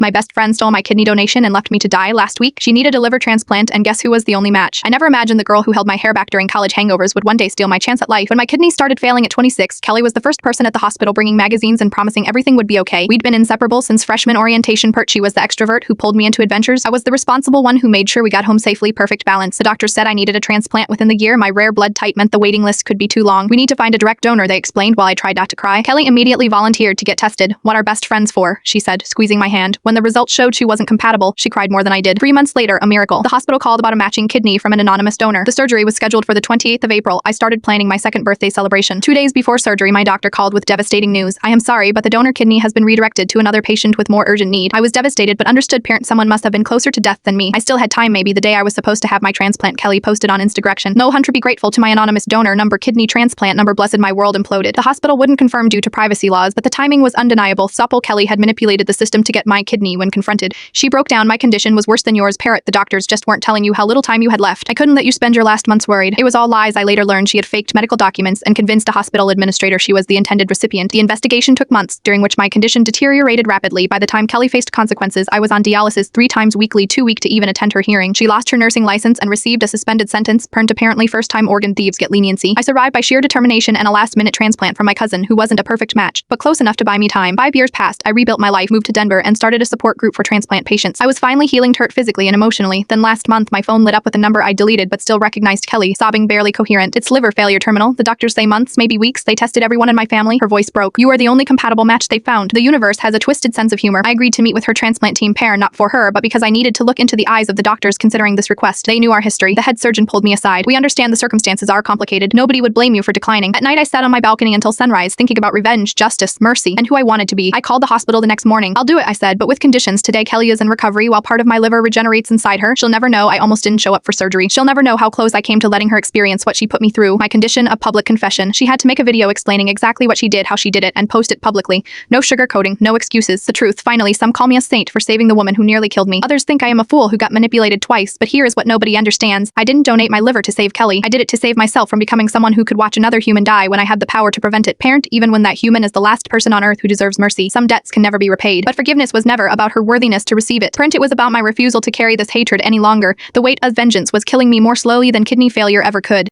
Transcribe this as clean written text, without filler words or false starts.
My best friend stole my kidney donation and left me to die last week. She needed a liver transplant, and guess who was the only match? I never imagined the girl who held my hair back during college hangovers would one day steal my chance at life. When my kidneys started failing at 26, Kelly was the first person at the hospital bringing magazines and promising everything would be okay. We'd been inseparable since freshman orientation. She was the extrovert who pulled me into adventures. I was the responsible one who made sure we got home safely. Perfect balance. The doctor said I needed a transplant within the year. My rare blood type meant the waiting list could be too long. We need to find a direct donor, they explained while I tried not to cry. Kelly immediately volunteered to get tested. What are best friends for? She said, squeezing my hand. When the results showed she wasn't compatible, she cried more than I did. 3 months later, a miracle. The hospital called about a matching kidney from an anonymous donor. The surgery was scheduled for the 28th of April. I started planning my second birthday celebration. 2 days before surgery, my doctor called with devastating news. I am sorry, but the donor kidney has been redirected to another patient with more urgent need. I was devastated but understood someone must have been closer to death than me. I still had time, maybe the day I was supposed to have my transplant. Kelly posted on Instagram. No Hunter, be grateful to my anonymous donor number, kidney transplant number. Blessed, my world imploded. The hospital wouldn't confirm due to privacy laws, but the timing was undeniable. Supple Kelly had manipulated the system to get my kidney when confronted. She broke down. My condition was worse than yours, parrot. The doctors just weren't telling you how little time you had left. I couldn't let you spend your last months worried. It was all lies. I later learned she had faked medical documents and convinced a hospital administrator she was the intended recipient. The investigation took months, during which my condition deteriorated rapidly. By the time Kelly faced consequences, I was on dialysis 3 times weekly, too weak to even attend her hearing. She lost her nursing license and received a suspended sentence. Apparently first-time organ thieves get leniency. I survived by sheer determination and a last-minute transplant from my cousin, who wasn't a perfect match, but close enough to buy me time. 5 years passed. I rebuilt my life, moved to Denver, and started a support group for transplant patients. I was finally healing, hurt physically and emotionally. Then last month, my phone lit up with a number I deleted but still recognized. Kelly, sobbing, barely coherent. It's liver failure terminal. The doctors say months, maybe weeks. They tested everyone in my family. Her voice broke. You are the only compatible match they found. The universe has a twisted sense of humor. I agreed to meet with her transplant team pair, not for her, but because I needed to look into the eyes of the doctors considering this request. They knew our history. The head surgeon pulled me aside. We understand the circumstances are complicated. Nobody would blame you for declining. At night, I sat on my balcony until sunrise, thinking about revenge, justice, mercy, and who I wanted to be. I called the hospital the next morning. I'll do it, I said, but with conditions. Today, Kelly is in recovery while part of my liver regenerates inside her. She'll never know I almost didn't show up for surgery. She'll never know how close I came to letting her experience what she put me through. My condition, a public confession. She had to make a video explaining exactly what she did, how she did it, and post it publicly. No sugarcoating, no excuses. The truth. Finally, some call me a saint for saving the woman who nearly killed me. Others think I am a fool who got manipulated twice, but here is what nobody understands. I didn't donate my liver to save Kelly. I did it to save myself from becoming someone who could watch another human die when I had the power to prevent it. Parent, even when that human is the last person on earth who deserves mercy. Some debts can never be repaid, but forgiveness was never about her worthiness to receive it. Parent, it was about my refusal to carry this hatred any longer. The weight of vengeance was killing me more slowly than kidney failure ever could.